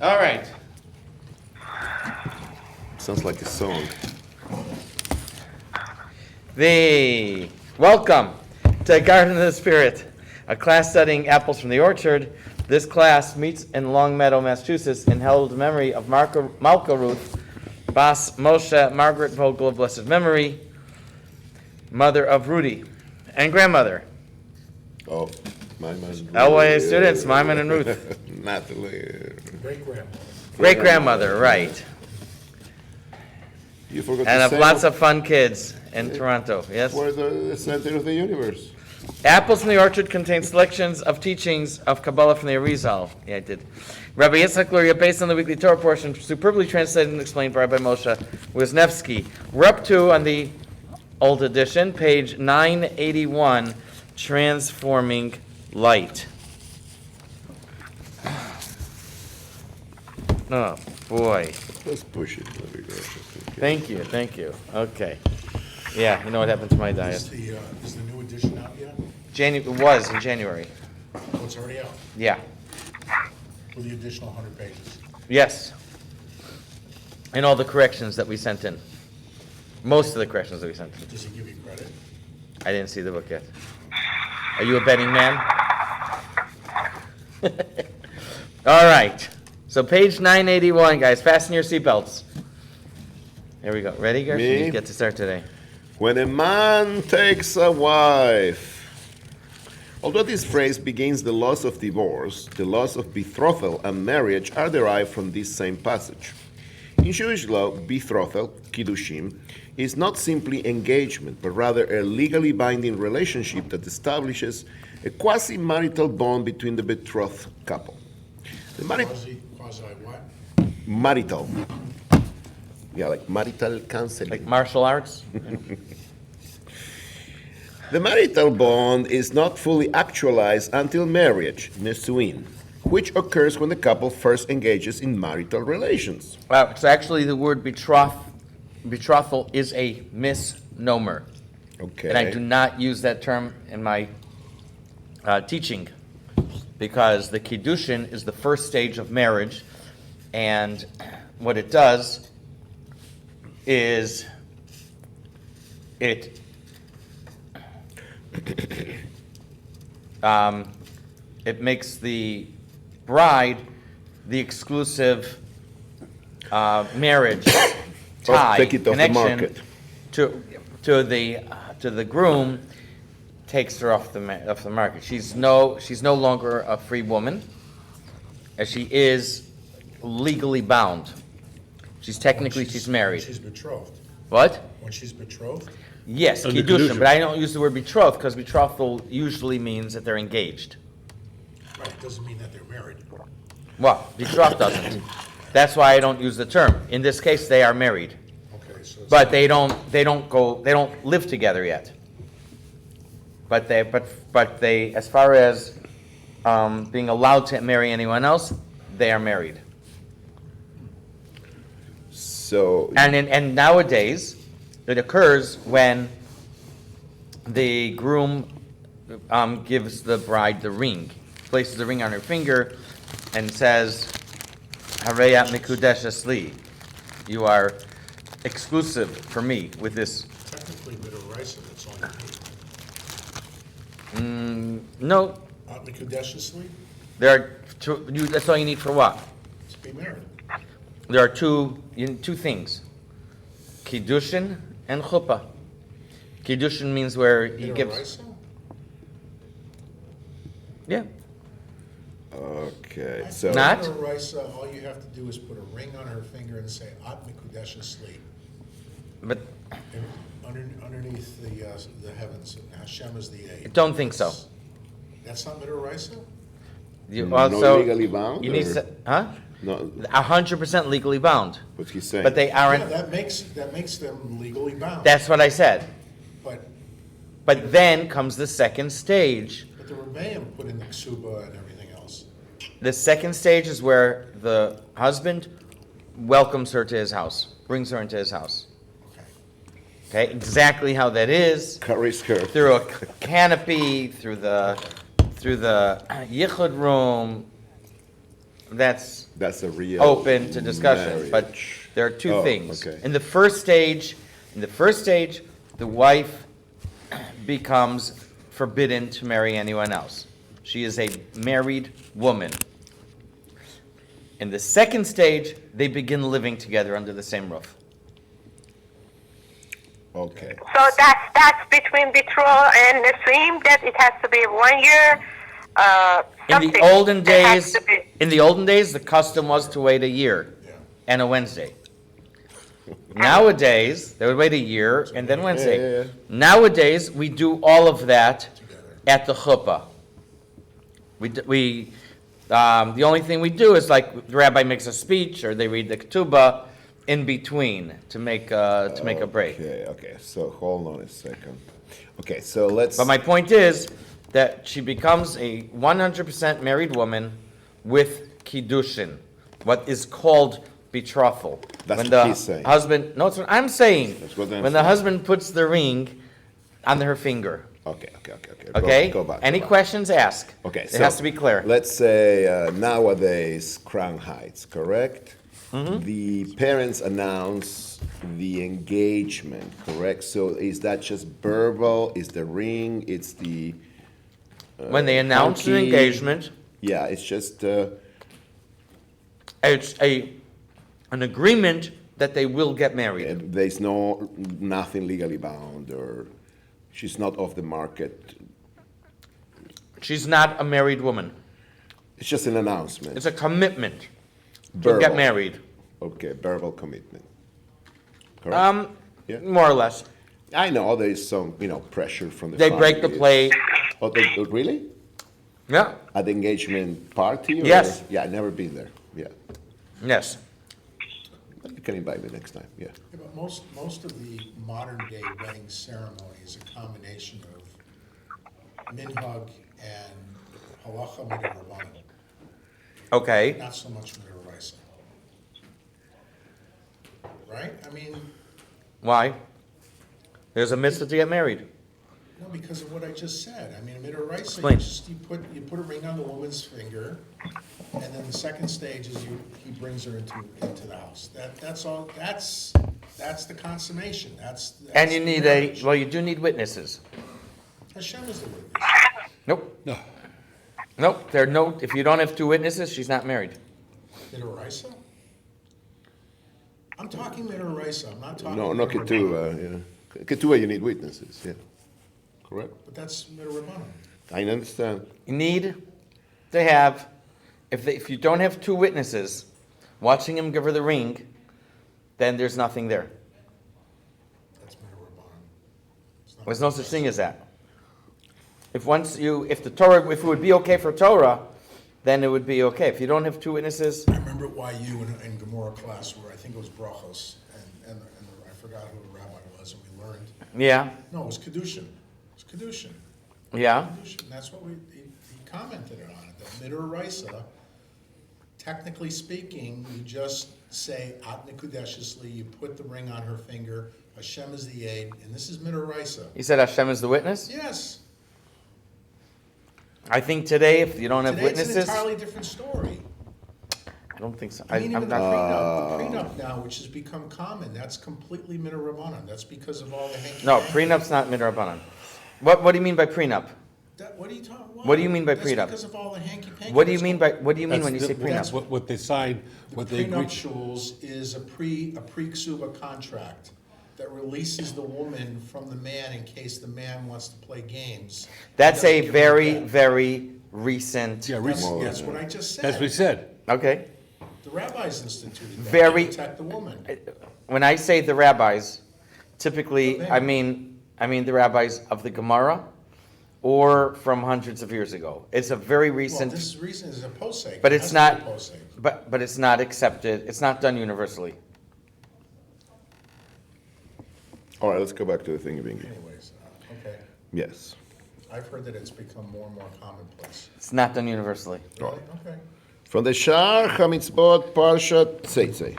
All right. Sounds like a song. Welcome to Garden of the Spirit, a class studying apples from the orchard. This class meets in Long Meadow, Massachusetts, in held memory of Malka Ruth, Bas Moshe, Margaret Vogel of blessed memory, mother of Rudy, and grandmother. Oh, Maimon. LYA students, Maimon and Ruth. Natalie. Great-grandmother, right. You forgot And to of say lots of fun kids in Toronto, yes? for the center of the universe. Apples from the Orchard contains selections of teachings of Kabbalah from the Arizal. Yeah, I did. Rabbi Yitzchak Luria, based on the weekly Torah portion, superbly translated and explained by Rabbi Moshe Wisniewski. We're up to, on the old edition, page 981, Transforming Light. Oh, boy. Let's push it. There we go. Thank you. Okay. Yeah, you know what happened to my Is diet. is the new edition out yet? It was in January. Oh, it's already out, Yeah. with the additional 100 pages. Yes. And all the corrections that we sent in. Most of the corrections that we sent in. Does it give you credit? I didn't see the book yet. Are you a betting man? All right. So page 981, guys. Fasten your seatbelts. Here we go. Ready, Gersh? Me? You get to start today. When a man takes a wife. Although this phrase begins the laws of divorce, the laws of betrothal and marriage are derived from this same passage. In Jewish law, betrothal, kiddushim, is not simply engagement, but rather a legally binding relationship that establishes a quasi-marital bond between the betrothed couple. The Quasi what? marital. Yeah, like marital counseling. Like martial arts? The marital bond is not fully actualized until marriage, nesuin, which occurs when the couple first engages in marital relations. So actually the word betrothal is a misnomer. Okay. And I do not use that term in my teaching because the kiddushin is the first stage of marriage, and what it does is it makes the bride the exclusive marriage tie take it off the connection market. to the groom. Takes her off the market. She's no longer a free woman, as she is legally bound. She's technically she's married. When she's betrothed. What? When she's betrothed? Yes, the kiddushin, kiddushin. but I don't use the word betrothed because betrothal usually means that they're engaged. Right, it doesn't mean that they're married. Well, betrothed doesn't. That's why I don't use the term. In this case, they are married, Okay, so it's. but they don't live together yet. But they, as far as being allowed to marry anyone else, they are married. So, And nowadays, it occurs when the groom gives the bride the ring, places the ring on her finger, and says, "Hareyat mikudeshes li," you are exclusive for me with this. Technically, Midoraisa, that's all you need. No, Mikudeshiously, there are that's all you need for what? to be married. There are two things: kiddushin and chuppah. Kiddushin means where he gives. Midoraisa? Yeah. okay. So, Not? Midoraisa, all you have to do is put a ring on her finger and say, At Mikudeshiously. But Underneath the heavens, Hashem is the I A. don't think so. That's not Midoraisa? You no also legally bound? you need or- to, huh? No, 100% legally bound, what's he saying? but they Yeah, aren't. that makes them legally bound. That's what I said. But But then comes the second stage. the Rebbeim put in the ksuba and everything else. The second stage is where the husband welcomes her to his house, brings her into his house. Okay. Okay, exactly how that is. Carries her. Through a canopy, through the yichud room, that's That's a real open to discussion, but marriage. there are two Oh, things. okay. In the first stage, the wife becomes forbidden to marry anyone else. She is a married woman. In the second stage, they begin living together under the same roof. Okay. So that's between betrothal and Nassim, that it has to be 1 year. In the Something olden that has days, to be- the custom was to wait a year Yeah. and a Wednesday. Nowadays, they would wait a year and then Wednesday. Yeah. Nowadays, we do all of that Together. at the chuppah. The only thing we do is like the rabbi makes a speech or they read the ketubah in between to make a break. Okay, so hold on a second. Okay, so let's. But my point is that she becomes a 100% married woman with kiddushin, what is called betrothal. That's When what the he's saying. husband, no, it's what I'm saying. That's what I'm When the saying. husband puts the ring on her finger. Okay. Okay? Go back. Any go back. questions, ask. Okay, It so has to be clear. Let's say nowadays, Crown Heights, correct? Mm-hmm. The parents announce the engagement, correct? So is that just verbal? Is the ring? It's the When they announce an hunky- engagement, Yeah, it's just it's an agreement that they will get married. there's nothing legally bound, or she's not off the market. She's not a married woman. It's just an announcement. It's a commitment to Verbal. get married. Okay, verbal commitment. Correct? Yeah. More or less. I know there is some, pressure from the They break the family. plate. Oh, really? Yeah. At the engagement party? Or? Yes. Yeah, I've never been there. Yeah. Yes. You can invite me next time. Yeah. Yeah, but most of the modern day wedding ceremony is a combination of minhag and halacha midrabanan, Okay. not so much midoraisa. Right? I mean, Why? There's a mitzvah to get married. no, because of what I just said. I mean, midoraisa, Explain. you put a ring on the woman's finger, and then the second stage is he brings her into the house. That's all. That's the consummation. That's And you the need marriage. you do need witnesses. Hashem is the witness. Nope. No. Nope. If you don't have two witnesses, she's not married. Midoraisa? I'm talking midoraisa. I'm not talking. No midorabanan. ketua. Yeah. Ketua, you need witnesses. Yeah. Correct. But that's midorabanan. I understand. You need to have, if you don't have two witnesses watching him give her the ring, then there's nothing there. That's midorabanan. It's not There's no such thing as that. If it would be okay for Torah, then it would be okay. If you don't have two witnesses, I remember at YU in Gemara class where I think it was Brachos, and I forgot who the rabbi was, and we learned. yeah, No, it was Kedushin. It was Kedushin. yeah. Kedushin. That's what he commented on it. That midoraisa, technically speaking, you just say at nikudeshesli, you put the ring on her finger. Hashem is the aid, and this is midoraisa. He said Hashem is the witness. Yes. I think today, if you don't have Today it's an witnesses, entirely different story. I don't think so. I mean, even I'm the not. prenup now, which has become common, that's completely midorabanan. That's because of all the hanky. No, prenup's not midrabanan. What do you mean by prenup? What are you talking? What do you mean by That's prenup? because of all the hanky panky. What do you mean when you say That's prenup? what they signed, what they agreed. Prenuptials is a pre-ksuba contract that releases the woman from the man in case the man wants to play games. That's Doesn't a give very, him that. very recent. Yeah, recent. That's what I just said. That's what we said. Okay. The rabbis instituted that Very- to protect the woman. When I say the rabbis, typically Okay. I mean the rabbis of the Gemara, or from hundreds of years ago. It's a very Well, recent, this reason is a posek. but It it's has to be not. a posek. But it's not accepted. It's not done universally. All right, let's go back to the thingy bingy. Anyways, okay. Yes. I've heard that it's become more and more commonplace. It's not done universally. Really? Okay. From the Shar HaMitzvot Parshat Tzetzei.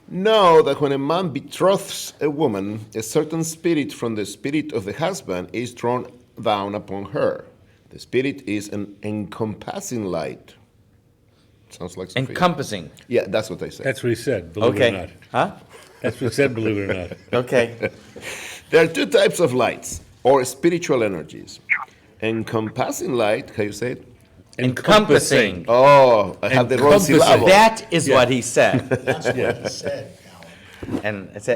Know that when a man betroths a woman, a certain spirit from the spirit of the husband is thrown down upon her. The spirit is an encompassing light. Sounds like Sophia. Encompassing. Yeah, that's what I said. That's what he said, believe it or not. Okay. Huh? That's what he said, believe it or not. Okay. There are two types of lights, or spiritual energies. Encompassing light, how you say it? Encompassing. Oh, I have the wrong Encompassing. syllable. That is Yeah. what he said. That's what he said, Alan. And it's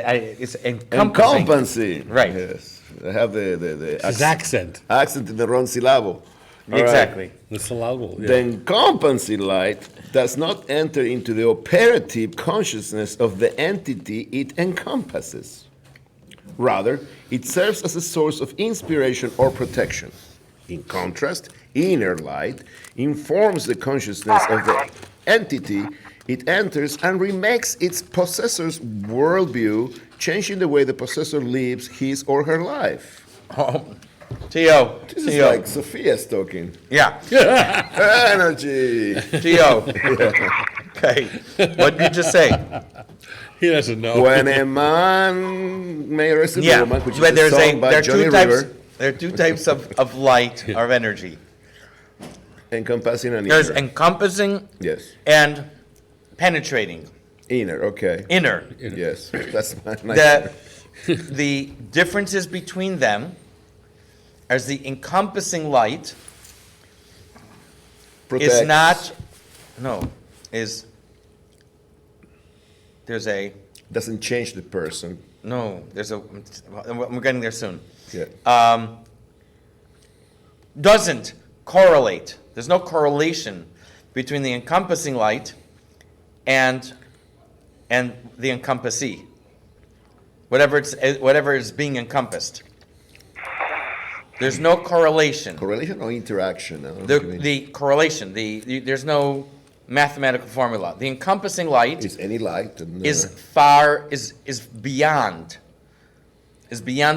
encompassing. Encompassing. Right. Yes. I have the His accent, accent in the wrong syllable. All right. Exactly. the syllable. The Yeah. encompassing light does not enter into the operative consciousness of the entity it encompasses. Rather, it serves as a source of inspiration or protection. In contrast, inner light informs the consciousness of the entity it enters and remakes its possessor's worldview, changing the way the possessor lives his or her life. Oh, Tio. This is Tio. like Sophia's talking. Yeah. Energy. Tio. Okay. What did you just say? He doesn't know. When a man may receive a Yeah. woman, which is But a there's song by there are Johnny two types. River, There are two types of light or of energy. encompassing and There's inner. encompassing Yes. and penetrating. Inner, okay. Inner. Yes. That's nice. The differences between them as the encompassing light Protects. is not, no, is, there's a, Doesn't change the person. no, there's a, we're getting there soon. Yeah. Doesn't correlate. There's no correlation between the encompassing light and the encompassee. Whatever is being encompassed. There's no correlation. Correlation or interaction? I don't know what you mean. The correlation, there's no mathematical formula. The encompassing light Is any light. And, is beyond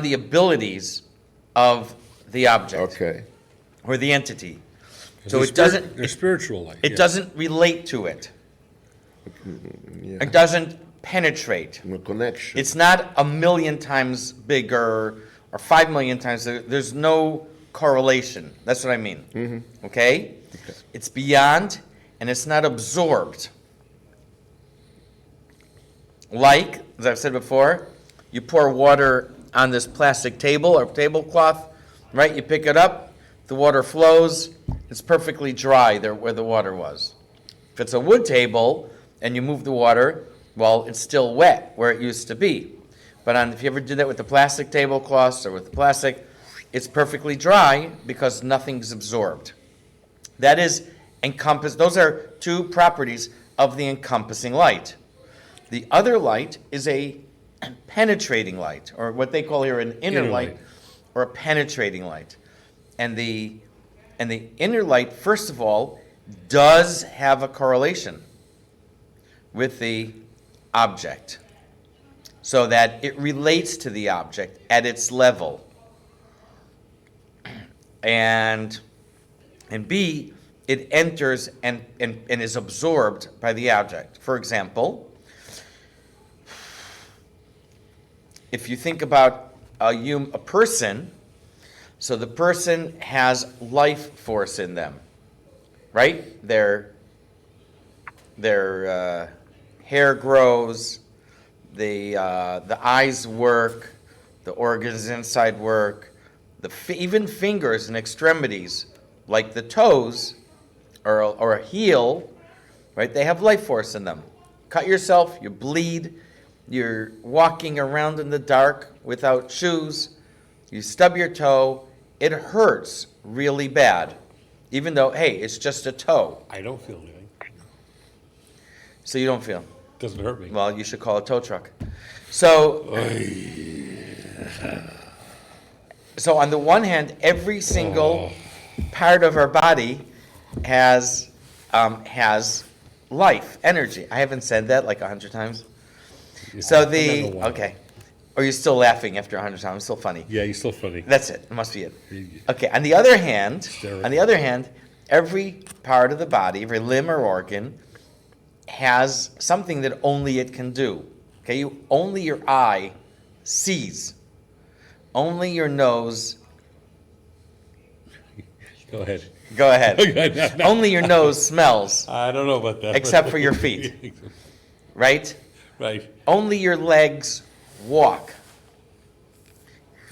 the abilities of the object Okay. or the entity. So They're it doesn't They're spiritual light. it yeah. doesn't relate to it. Yeah. It doesn't penetrate. No connection. It's not a million times bigger or 5 million times. There's no correlation. That's what I mean. Okay? It's beyond and it's not absorbed. Like, as I've said before, you pour water on this plastic table or tablecloth, right? You pick it up, the water flows, it's perfectly dry there where the water was. If it's a wood table and you move the water, well, it's still wet where it used to be. But if you ever did that with the plastic tablecloths or with the plastic, it's perfectly dry because nothing's absorbed. That is encompass. Those are two properties of the encompassing light. The other light is a penetrating light, or what they call here an inner Inner light, light. or a penetrating light. And the inner light, first of all, does have a correlation with the object, so that it relates to the object at its level. And B, it enters and is absorbed by the object. For example, if you think about a person, so the person has life force in them, right? Their hair grows, the eyes work, the organs inside work, even fingers and extremities, like the toes or a heel, right? They have life force in them. Cut yourself, you bleed, you're walking around in the dark without shoes, you stub your toe, it hurts really bad, even though, hey, it's just a toe. I don't feel anything. So you don't feel. Doesn't hurt me. Well, you should call a tow truck. So on the one hand, every single part of our body has life, energy. I haven't said that like 100 times. So I've never won. okay. Or you're still laughing after 100 times. It's still funny. Yeah, you're still funny. That's it. It must be it. Okay. On the other hand, Hysterical. every part of the body, every limb or organ, has something that only it can do. Okay. Only your eye sees. Only your nose Go ahead. Go ahead. Only your nose smells, I don't know about that. except for your feet, right? Right. Only your legs walk.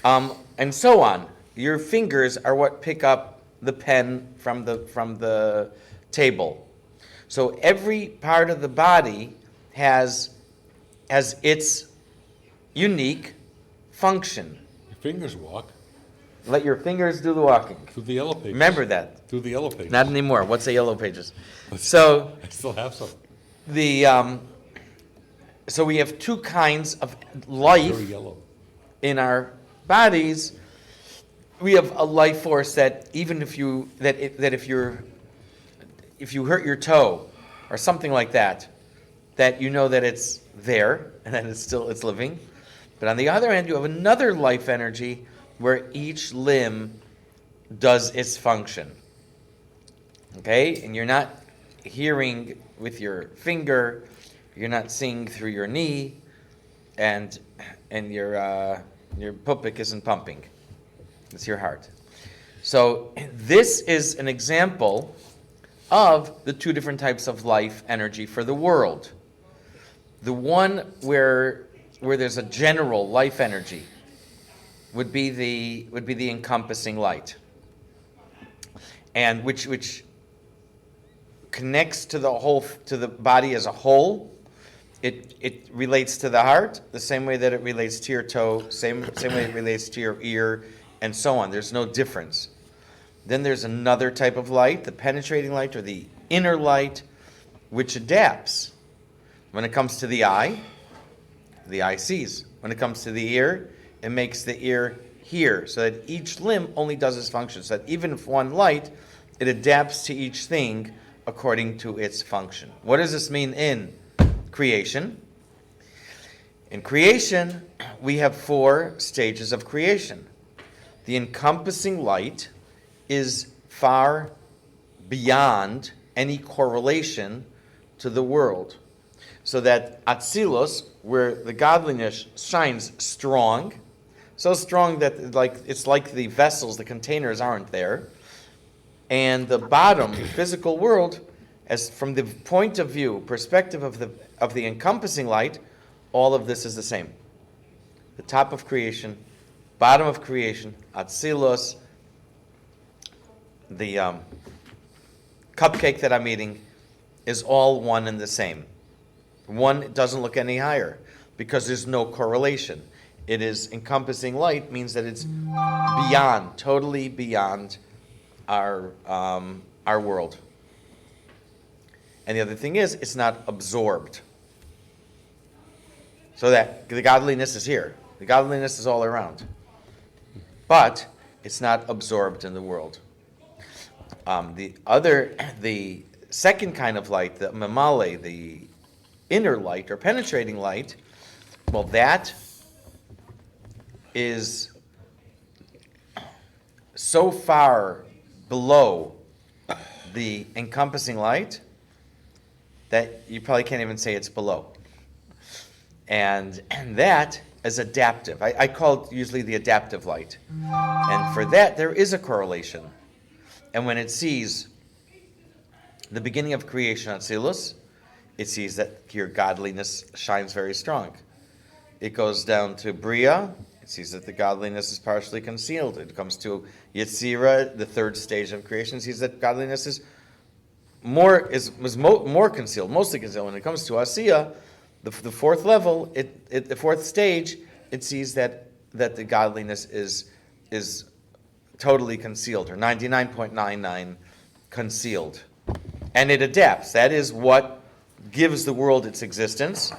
And so on. Your fingers are what pick up the pen from the table. So every part of the body has its unique function. Your fingers walk Let your fingers do the walking. through the yellow pages. Remember that. Through the yellow pages. Not anymore. What's the yellow pages? So I still have some. so we have two kinds of Very life yellow. in our bodies. We have a life force that even if you if you hurt your toe or something like that, that you know that it's there and that it's living. But on the other hand, you have another life energy where each limb does its function. Okay? And you're not hearing with your finger, you're not seeing through your knee, and your pupik isn't pumping. It's your heart. So this is an example of the two different types of life energy for the world. The one where there's a general life energy would be the encompassing light, and which connects to the body as a whole. It relates to the heart the same way that it relates to your toe, same way it relates to your ear, and so on. There's no difference. Then there's another type of light, the penetrating light or the inner light, which adapts. When it comes to the eye sees. When it comes to the ear, it makes the ear hear, so that each limb only does its function. So that even if one light, it adapts to each thing according to its function. What does this mean in creation? In creation, we have 4 stages of creation. The encompassing light is far beyond any correlation to the world. So that Atzilos, where the godliness shines strong, so strong that it's like the vessels, the containers aren't there, and the bottom, physical world, as from the point of view, perspective of the encompassing light, all of this is the same. The top of creation, bottom of creation, Atzilos, the cupcake that I'm eating, is all one and the same. One doesn't look any higher because there's no correlation. It is encompassing light means that it's beyond, totally beyond our world. And the other thing is, it's not absorbed. So that the godliness is here. The godliness is all around. But it's not absorbed in the world. The second kind of light, the mamale, the inner light or penetrating light, well, that is so far below the encompassing light that you probably can't even say it's below. And that is adaptive. I call it usually the adaptive light. And for that, there is a correlation. And when it sees the beginning of creation on Atzilus, it sees that your godliness shines very strong. It goes down to Bria, it sees that the godliness is partially concealed. It comes to Yetzira, the third stage of creation, it sees that godliness is more concealed, mostly concealed. When it comes to Asiya, the fourth level, the fourth stage, it sees that the godliness is totally concealed, or 99.99 concealed. And it adapts. That is what gives the world its existence,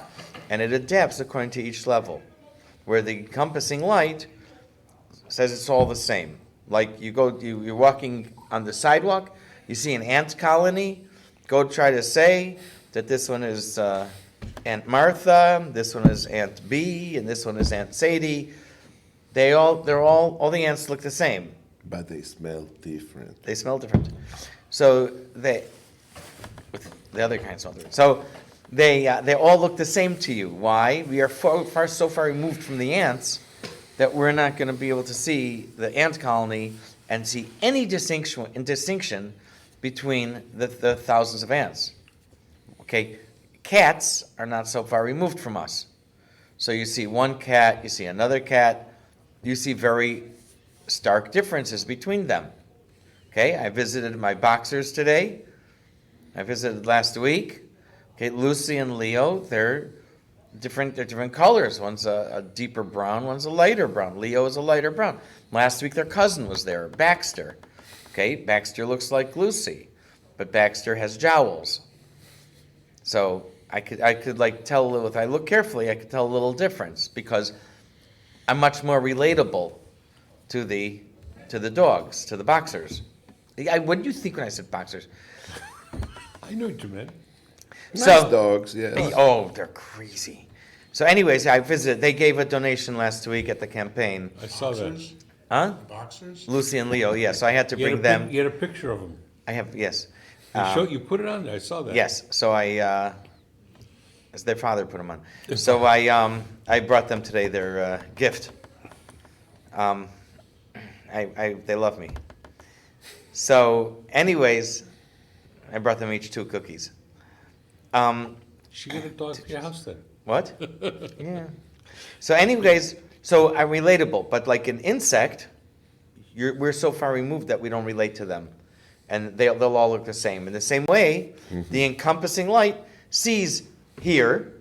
and it adapts according to each level. Where the encompassing light says it's all the same. Like you're walking on the sidewalk, you see an ant colony, go try to say that this one is Aunt Martha, this one is Aunt B, and this one is Aunt Sadie. All the ants look the same. But they smell different. They smell different. So the other kinds smell different. So they all look the same to you. Why? We are so far removed from the ants that we're not going to be able to see the ant colony and see any distinction between the thousands of ants. Okay, cats are not so far removed from us. So you see one cat, you see another cat, you see very stark differences between them. Okay, I visited my boxers today. I visited last week. Okay, Lucy and Leo, they're different colors. One's a deeper brown, one's a lighter brown. Leo is a lighter brown. Last week their cousin was there, Baxter. Okay, Baxter looks like Lucy, but Baxter has jowls. So I could like tell, if I look carefully, I could tell a little difference because I'm much more relatable to the dogs, to the boxers. What do you think when I said boxers? I know what you meant. Nice dogs, yeah. Oh, they're crazy. So anyways, I visited. They gave a donation last week at the campaign. I saw that. Boxers? Huh? Boxers? Lucy and Leo, yes. So I had to bring them. You had a picture of them. I have, yes. You put it on there. I saw that. Yes, so as their father put them on. So I brought them today their gift. They love me. So anyways, I brought them each 2 cookies. She got a dog at your house then. What? Yeah. So anyways, so I'm relatable, but like an insect, we're so far removed that we don't relate to them. And they'll all look the same. In the same way, the encompassing light sees here,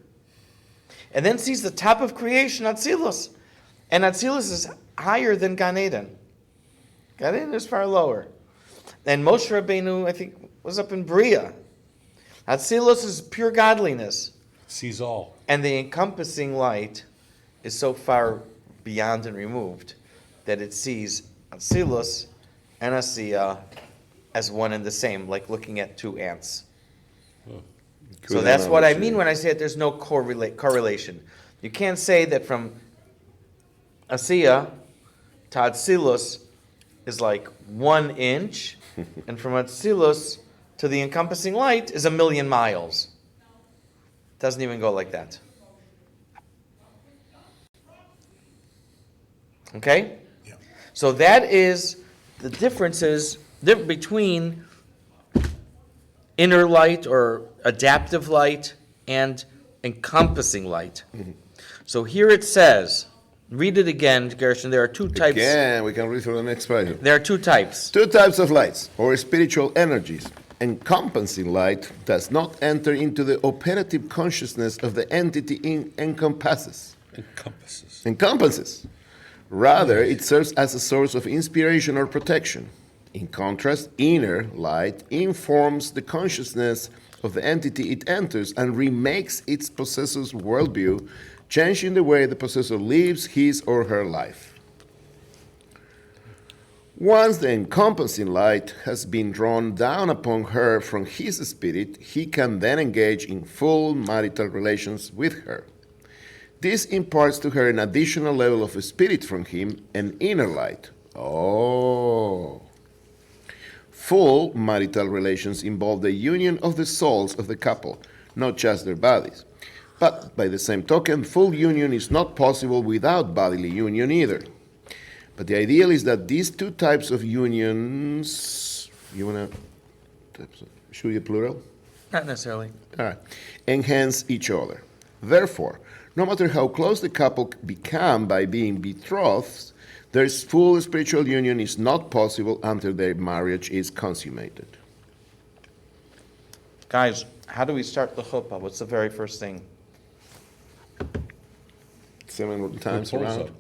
and then sees the top of creation, Atzilus. And Atzilus is higher than Gan Eden. Gan Eden is far lower. And Moshe Rabbeinu, I think, was up in Bria. Atzilus is pure godliness. Sees all. And the encompassing light is so far beyond and removed that it sees Atzilus and Asiya as one and the same, like looking at 2 ants. So that's what I mean when I say that there's no correlation. You can't say that from Asiya to Atzilus is like 1 inch, and from Atzilus to the encompassing light is 1,000,000 miles. Doesn't even go like that. Okay? Yeah. So that is the differences between inner light or adaptive light and encompassing light. So here it says, read it again, Gershon, there are 2 types. Again, we can read through the next page. There are 2 types. 2 types of lights, or spiritual energies. Encompassing light does not enter into the operative consciousness of the entity it encompasses. Encompasses. Rather, it serves as a source of inspiration or protection. In contrast, inner light informs the consciousness of the entity it enters and remakes its possessor's worldview, changing the way the possessor lives his or her life. Once the encompassing light has been drawn down upon her from his spirit, he can then engage in full marital relations with her. This imparts to her an additional level of spirit from him, an inner light. Oh. Full marital relations involve the union of the souls of the couple, not just their bodies. But by the same token, full union is not possible without bodily union either. But the ideal is that these 2 types of unions, you want to, should we plural? Not necessarily. All right. Enhance each other. Therefore, no matter how close the couple become by being betrothed, their full spiritual union is not possible until their marriage is consummated. Guys, how do we start the chuppah? What's the very first thing? 7 times Put the poles around.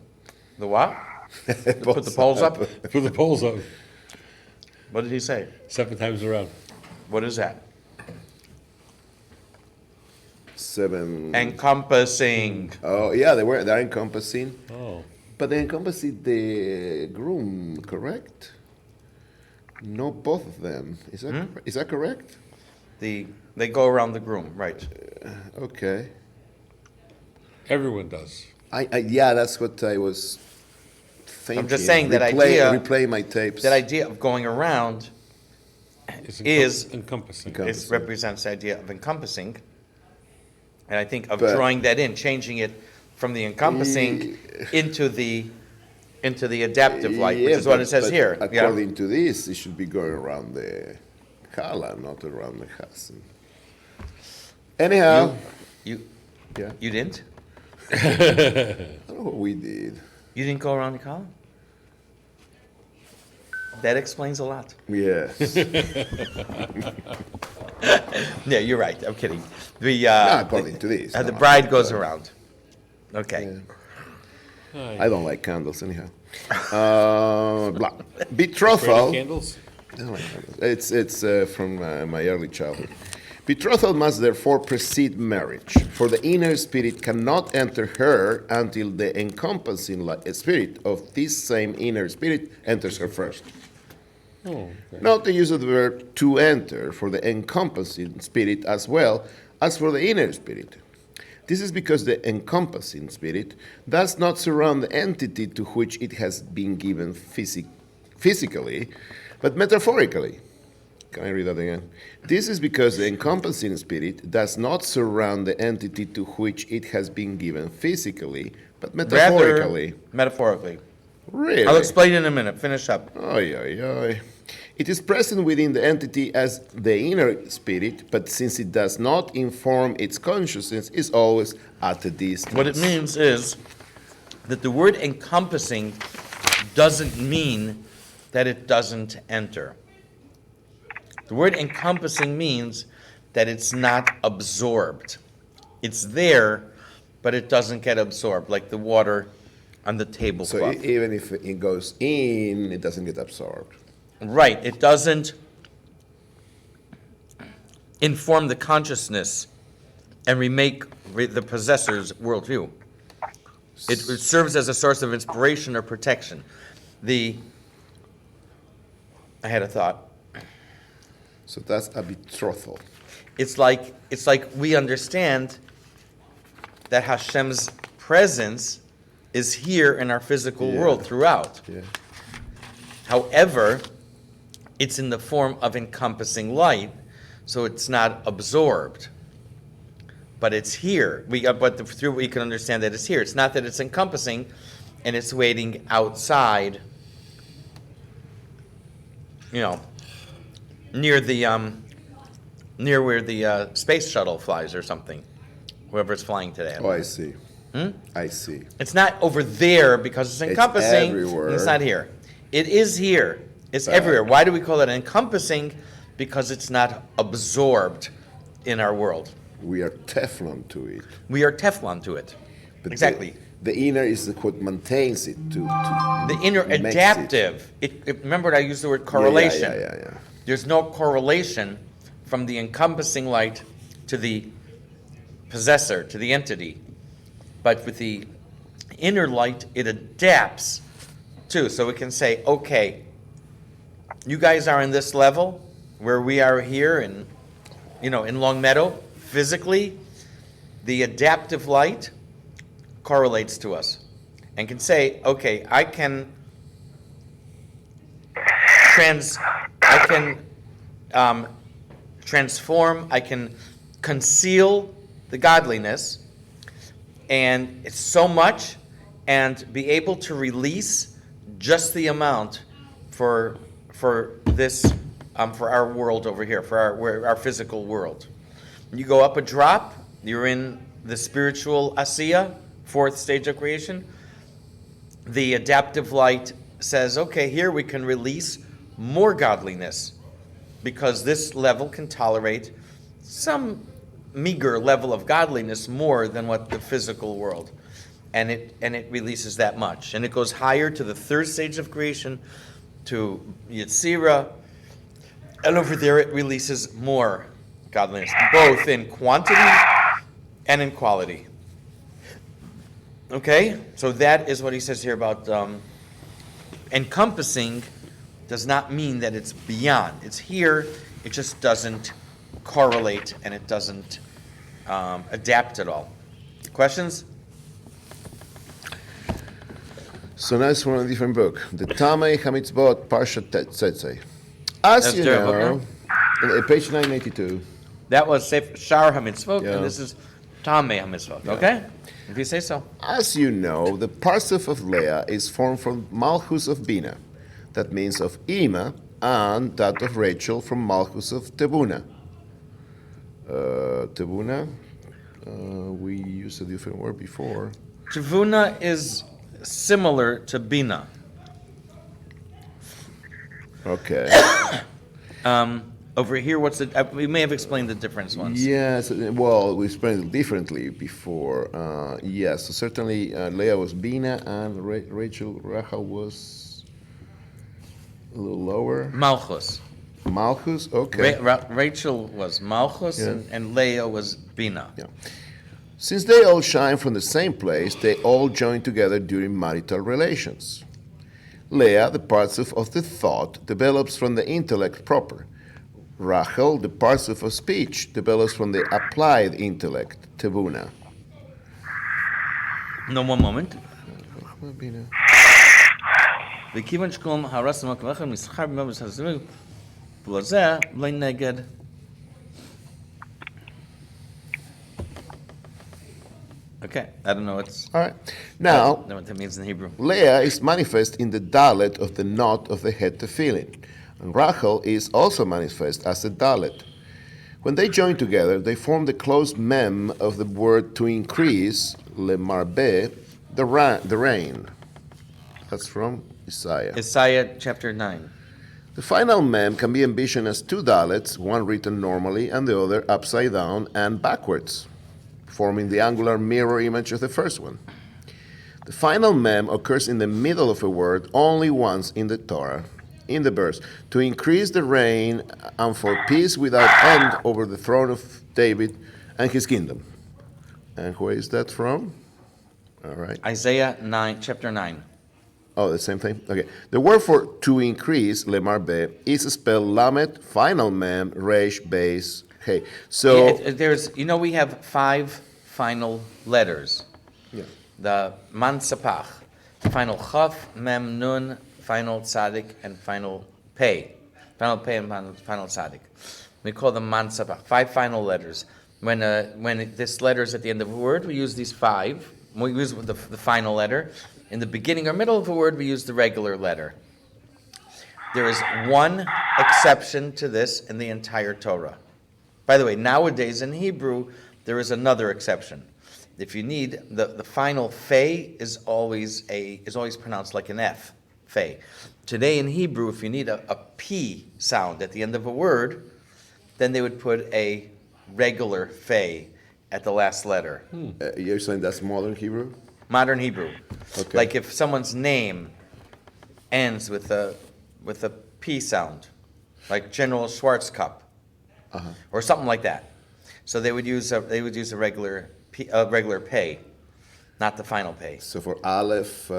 The what? Put the poles up? Put the poles up. What did he say? 7 times around. What is that? 7. Encompassing. Oh, yeah, they're encompassing. Oh. But they encompass the groom, correct? No, both of them. Is that correct? They go around the groom, right? Okay. Everyone does. Yeah, that's what I was thinking. I'm just saying that idea. Replay my tapes. That idea of going around is encompassing. it represents the idea of encompassing, and I think of But- drawing that in, changing it from the encompassing into the into the adaptive light, which Yeah, is what but- it says but here. Yeah. According to this, it should be going around the Kala, not around the Chassan. Anyhow, You, yeah, you didn't? I don't know what we did. You didn't go around the column? That explains a lot. Yes. Yeah, you're right. I'm kidding. The Not according to this. the no. bride goes around. Okay. I don't like candles anyhow. Blah. Afraid of Betrothal. candles? I don't like candles. It's from my early childhood. Betrothal must therefore precede marriage, for the inner spirit cannot enter her until the encompassing spirit of this same inner spirit enters her first. Oh, okay. Note the use of the verb to enter for the encompassing spirit as well as for the inner spirit. This is because the encompassing spirit does not surround the entity to which it has been given physically, but metaphorically. Can I read that again? This is because the encompassing spirit does not surround the entity to which it has been given physically, but metaphorically. Rather, metaphorically. Really? I'll explain in a minute. Finish up. Oy, oy, oy. It is present within the entity as the inner spirit, but since it does not inform its consciousness, is always at a distance. What it means is that the word encompassing doesn't mean that it doesn't enter. The word encompassing means that it's not absorbed. It's there, but it doesn't get absorbed, like the water on the So tablecloth. even if it goes in, it doesn't get absorbed. Right, it doesn't inform the consciousness and remake the possessor's worldview. It serves as a source of inspiration or protection. I had a thought. So that's a betrothal. It's like we understand that Hashem's presence is here in our physical Yeah. world throughout. Yeah. However, it's in the form of encompassing light, so it's not absorbed. But it's here. Through we can understand that it's here. It's not that it's encompassing and it's waiting outside, near where the space shuttle flies or something, whoever's flying today. Oh, I see. I see. It's not over there because it's encompassing. everywhere. It's not here. It is here. It's everywhere. Why do we call it encompassing? Because it's not absorbed in our world. We are Teflon to it. We are Teflon to it. But Exactly. The inner is what maintains it to The inner makes it. adaptive. Remember, I used the word correlation. Yeah. There's no correlation from the encompassing light to the possessor, to the entity. But with the inner light, it adapts too. So we can say, okay, you guys are in this level where we are here in Long Meadow. Physically, the adaptive light correlates to us and can say, okay, I can transform, I can conceal the godliness, and it's so much, and be able to release just the amount for this for our world over here, for our physical world. You go up a drop, you're in the spiritual asiya, fourth stage of creation. The adaptive light says, okay, here we can release more godliness because this level can tolerate some meager level of godliness more than what the physical world. And it releases that much. And it goes higher to the third stage of creation, to Yetzirah. And over there it releases more godliness, both in quantity and in quality. Okay? So that is what he says here about encompassing does not mean that it's beyond. It's here, it just doesn't correlate and it doesn't adapt at all. Questions? So now it's from a different book. The Tamei Hamitzvot Parshat Tzetzei. As That's you terrible, know, page 982. That was Shar HaMitzvot, Yeah. and this is Tamei HaMitzvot, okay? If you say so. As you know, the parsif of Leah is formed from Malchus of Bina, that means of Ima, and that of Rachel from Malchus of Tebuna. Tebuna, we used a different word before. Tevuna is similar to Bina. Okay. Over here, what's the? We may have explained the difference once. Yes, well, we explained it differently before. Yes, so certainly Leah was Bina and Rachel, Rachel was a little lower. Malchus. Malchus, okay. Rachel was Malchus, Yeah. and Leah was Bina. Yeah. Since they all shine from the same place, they all join together during marital relations. Leah, the parsif of the thought, develops from the intellect proper. Rachel, the parsif of speech, develops from the applied intellect, tevuna. No, one moment. וכיוון שכולם הרס המקום מסחר במבס הזמין, ולזה בלי נגד. Okay, I don't know what's. All right. I Now, don't know what that means in Hebrew. Leah is manifest in the dalet of the knot of the het tefillin, and Rachel is also manifest as a dalet. When they join together, they form the closed mem of the word to increase, lemarbe, the rain. That's from Isaiah. Isaiah chapter 9. The final mem can be envisioned as two dalets, one written normally and the other upside down and backwards, forming the angular mirror image of the first one. The final mem occurs in the middle of a word only once in the Torah, in the verse, to increase the reign and for peace without end over the throne of David and his kingdom. And where is that from? All right. Isaiah 9, chapter 9. Oh, the same thing? Okay. The word for to increase, lemarbe, is spelled lamet, final mem, resh, base, hey. So, There's, we have 5 final letters. yeah. The mansapach, final chaf, mem, nun, final tzadik, and final pei. Final pei and final tzadik. We call them mansapach, 5 final letters. When this letter is at the end of a word, we use these 5. We use the final letter. In the beginning or middle of a word, we use the regular letter. There is one exception to this in the entire Torah. By the way, nowadays in Hebrew, there is another exception. If you need, the final fe is always pronounced like an F, fe. Today in Hebrew, if you need a P sound at the end of a word, then they would put a regular fe at the last letter. You're saying that's modern Hebrew? Modern Hebrew. Okay. Like if someone's name ends with a P sound, like General Schwarzkopf, or something like that. So they would use a regular pay, not the final pay. So for Aleph,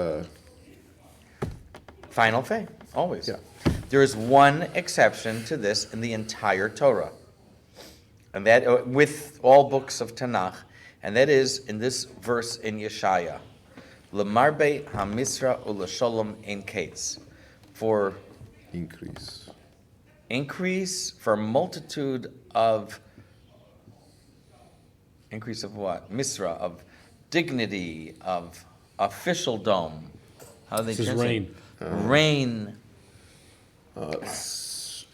Final pay, always. Yeah. There is one exception to this in the entire Torah, and that with all books of Tanakh, and that is in this verse in Yeshaya, "Lemarbe hamisra u'lasholom ein kates," for increase for multitude of increase of what? Misra, of dignity, of officialdom. How do they This is translate? rain. Rain.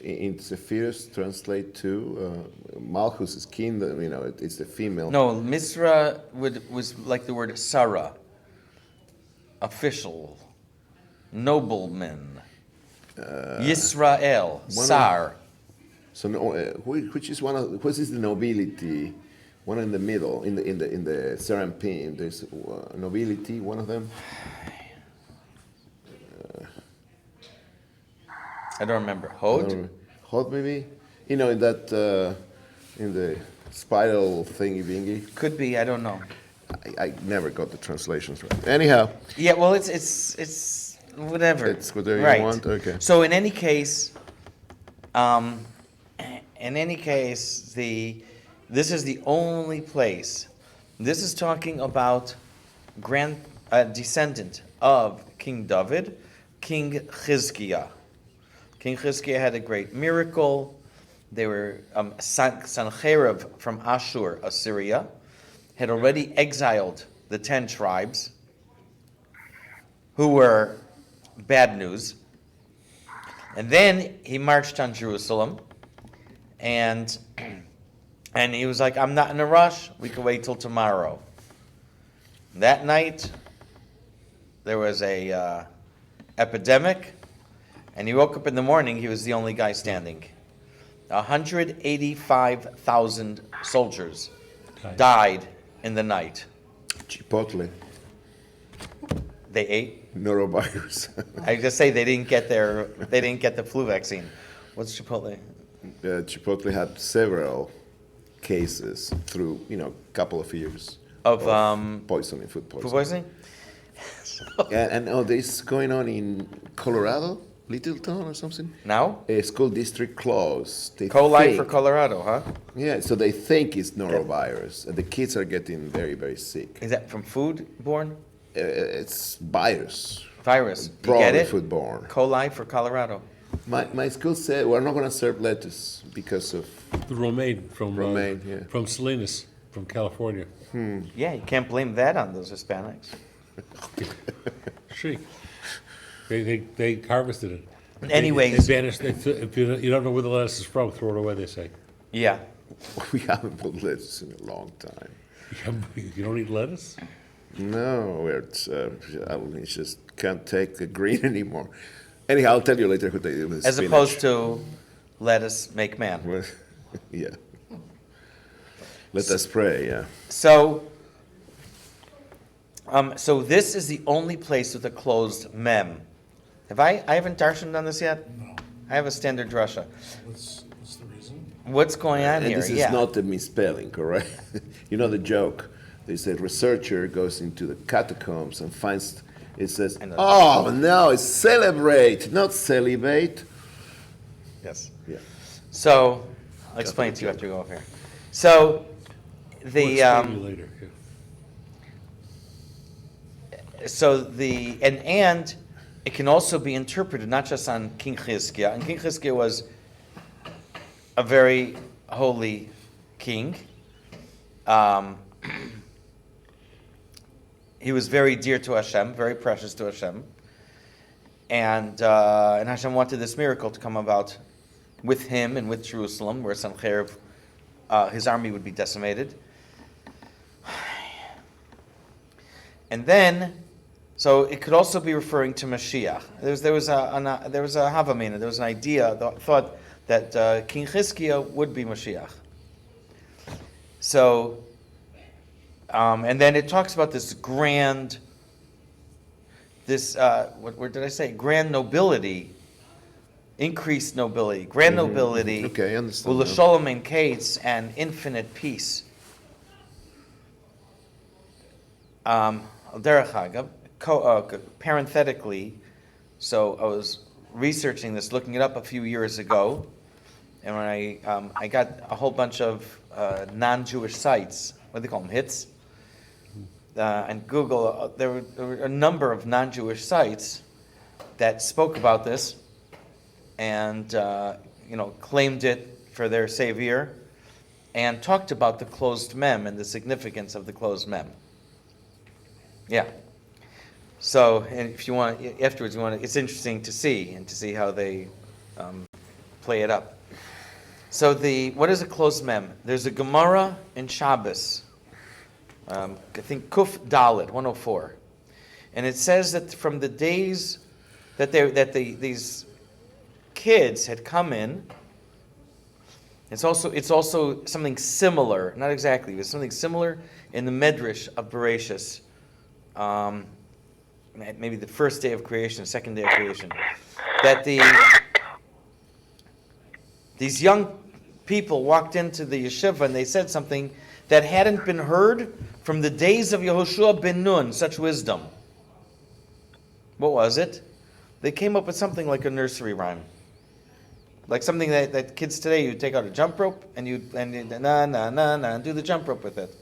in Zephyrus translate to Malchus is kingdom. It's the female. No, Misra was like the word Sarah, official, nobleman. Yisrael, Sar. So which is which is the nobility? One in the middle, in the Serampim. There's nobility. One of them. I don't remember. Hod? Hod maybe. In that in the spiral thingy bingy. Could be. I don't know. I never got the translations right. Anyhow. Yeah. Well, it's whatever. It's whatever you right. want. Okay. So in any case, this is the only place. This is talking about descendant of King David, King Chizkiah. King Chizkiah had a great miracle. They were Sancheriv from Ashur, Assyria, had already exiled the 10 tribes who were bad news. And then he marched on Jerusalem, and he was like, I'm not in a rush. We can wait till tomorrow. That night, there was a epidemic, and he woke up in the morning. He was the only guy standing. 185,000 soldiers died in the night. Chipotle, They ate. norovirus. I just say they didn't get the flu vaccine. What's Chipotle? Chipotle had several cases through, a couple of years Of poisoning, food food poisoning. poisoning? And this is going on in Colorado, Littleton or something. Now? A school district closed. They Coli for think- Colorado, huh? Yeah, so they think it's norovirus. And the kids are getting very, very sick. Is that from food borne? It's virus, Virus. You probably get it? foodborne. Coli for Colorado. My school said we're not going to serve lettuce because of The romaine from Romaine, yeah. from Salinas, from California. Yeah, you can't blame that on those Hispanics. She, they harvested it. Anyways. they banished. If you don't know where the lettuce is from, throw it away. They say. Yeah. we haven't put lettuce in a long time. You don't eat lettuce? No, it's just can't take the green anymore. Anyhow, I'll tell you later what they do with As spinach. opposed to let us make man. Well, yeah. Let us pray, yeah. So this is the only place with a closed mem. I haven't darshaned on this yet? No. I have a standard drasha. What's the reason? What's going on And here? this is Yeah. not a misspelling, correct? You know the joke. There's a researcher goes into the catacombs and finds, it says, I know. oh, no, it's celebrate, not celibate. Yes. Yeah. So, I'll explain to you after we go over here. So, We'll the, explain you later. Yeah. and it can also be interpreted not just on King Chizkiah, and King Chizkiah was a very holy king. He was very dear to Hashem, very precious to Hashem, and Hashem wanted this miracle to come about with him and with Jerusalem, where Sancherib, his army would be decimated. And then, so it could also be referring to Mashiach. There was a Havamina, there was an idea, thought that King Chizkiah would be Mashiach. So, and then it talks about this grand, what did I say? Grand nobility, increased nobility, grand nobility. Okay, I understand Ula now. Sholem and Kates and infinite peace. Derech Hagav, parenthetically, so I was researching this, looking it up a few years ago, and when I got a whole bunch of non-Jewish sites, what do they call them, hits? And Google, there were a number of non-Jewish sites that spoke about this and claimed it for their savior and talked about the closed mem and the significance of the closed mem. Yeah. So, and if you want, afterwards, it's interesting to see how they play it up. So what is a closed mem? There's a Gemara in Shabbos, I think Kuf Dalet 104, and it says that from the days that these kids had come in, it's also something similar, not exactly, but something similar in the Medrash of Bereshis. Maybe the first day of creation, second day of creation, that these young people walked into the yeshiva and they said something that hadn't been heard from the days of Yehoshua ben Nun, such wisdom. What was it? They came up with something like a nursery rhyme. Like something that kids today, you take out a jump rope and you na na na na and do the jump rope with it.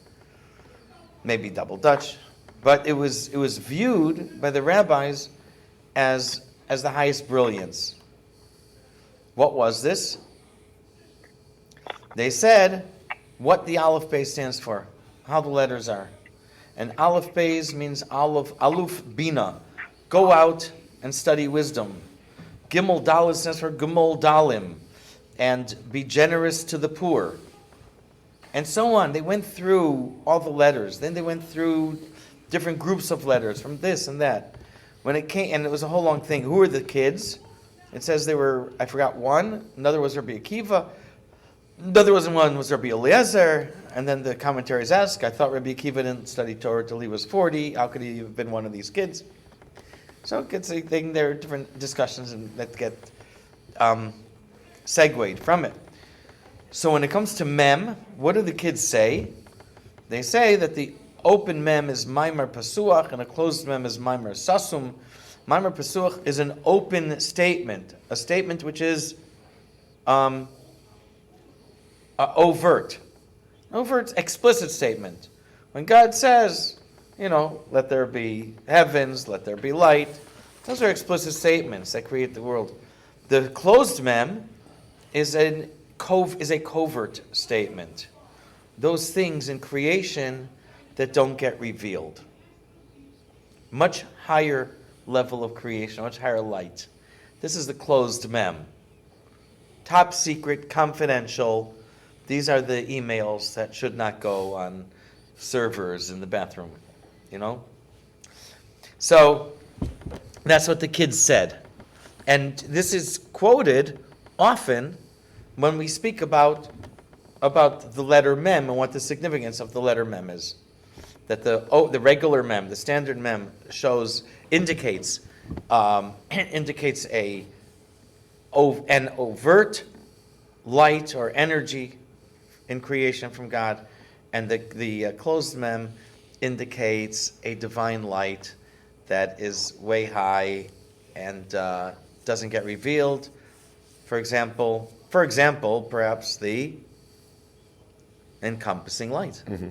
Maybe double Dutch. But it was viewed by the rabbis as the highest brilliance. What was this? They said what the Aleph Bey stands for. how the letters are. And Aleph Beis means Aluf Bina. Go out and study wisdom. Gimel Dalet stands for Gimel Dalim. And be generous to the poor. And so on. They went through all the letters. Then they went through different groups of letters from this and that. When it came, and it was a whole long thing. Who were the kids? It says they were, I forgot one. Another was Rabbi Akiva. Another one was Rabbi Eliezer. And then the commentaries ask, I thought Rabbi Akiva didn't study Torah till he was 40. How could he have been one of these kids? So it's a thing. There are different discussions and that get segued from it. So when it comes to mem, what do the kids say? They say that the open mem is Maimar Pasuach and a closed mem is Maimar Sasum. Maimar Pasuach is an open statement, a statement which is overt, explicit statement. When God says, let there be heavens, let there be light, those are explicit statements that create the world. The closed mem is a covert statement. Those things in creation that don't get revealed. Much higher level of creation, much higher light. This is the closed mem. Top secret, confidential. These are the emails that should not go on servers in the bathroom, So that's what the kids said. And this is quoted often when we speak about the letter mem and what the significance of the letter mem is. That the regular mem, the standard mem, indicates an overt light or energy in creation from God, and the closed mem indicates a divine light that is way high and doesn't get revealed. For example, perhaps the encompassing light. Mm-hmm.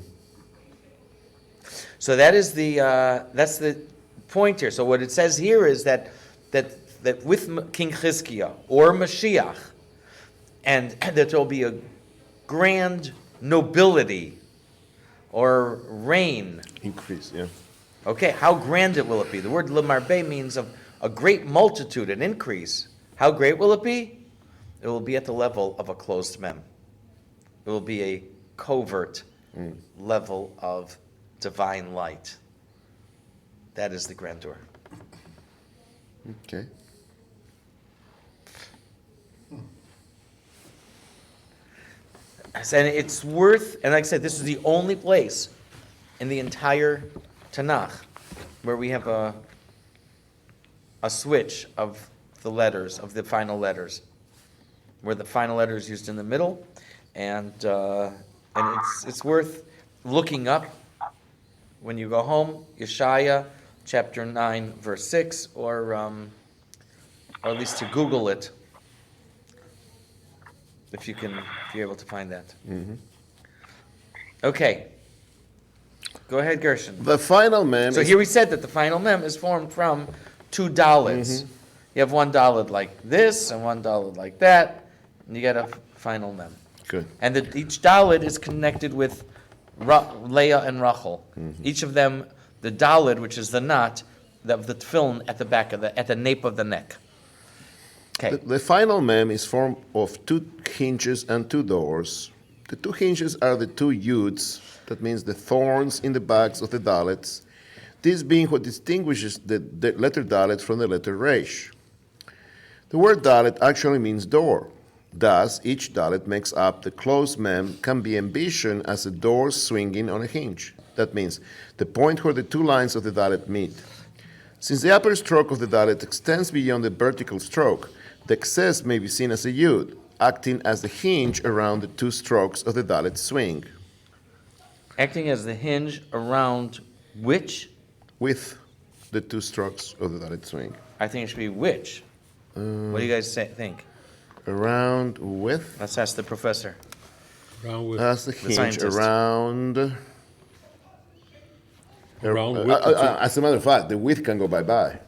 So that's the point here. So what it says here is that with King Chizkiah or Mashiach, and that there will be a grand nobility or reign. Increase, yeah. Okay, how grand will it be? The word lemarbe means of a great multitude, an increase. How great will it be? It will be at the level of a closed mem. It will be a covert level of divine light. That is the grandeur. Okay. And it's worth, and like I said, this is the only place in the entire Tanakh where we have a switch of the letters, of the final letters, where the final letter is used in the middle, and it's worth looking up when you go home, Yeshaya chapter 9, verse 6, or at least to Google it, if you're able to find that. Mm-hmm. Okay. Go ahead, Gershon. The final mem. So here we said that the final mem is formed from two daleds. Mm-hmm. You have one daled like this and one daled like that, and you get a final mem. Good. And each daled is connected with Leah and Rachel. Mm-hmm. Each of them, the daled, which is the knot of the tefillin at the back at the nape of the neck. Okay. The final mem is formed of two hinges and two doors. The two hinges are the two yuds, that means the thorns in the backs of the dalets, this being what distinguishes the letter dalet from the letter resh. The word dalet actually means door. Thus, each dalet makes up the closed mem can be envisioned as a door swinging on a hinge. That means the point where the two lines of the dalet meet. Since the upper stroke of the dalet extends beyond the vertical stroke, the excess may be seen as a yud, acting as the hinge around the two strokes of the dalet swing. Acting as the hinge around which? With the two strokes of the dalet swing. I think it should be which. What do you guys think? Around with? Let's ask the professor. Around with. That's the hinge scientist. around. Around with the two. As a matter of fact, the width can go bye-bye.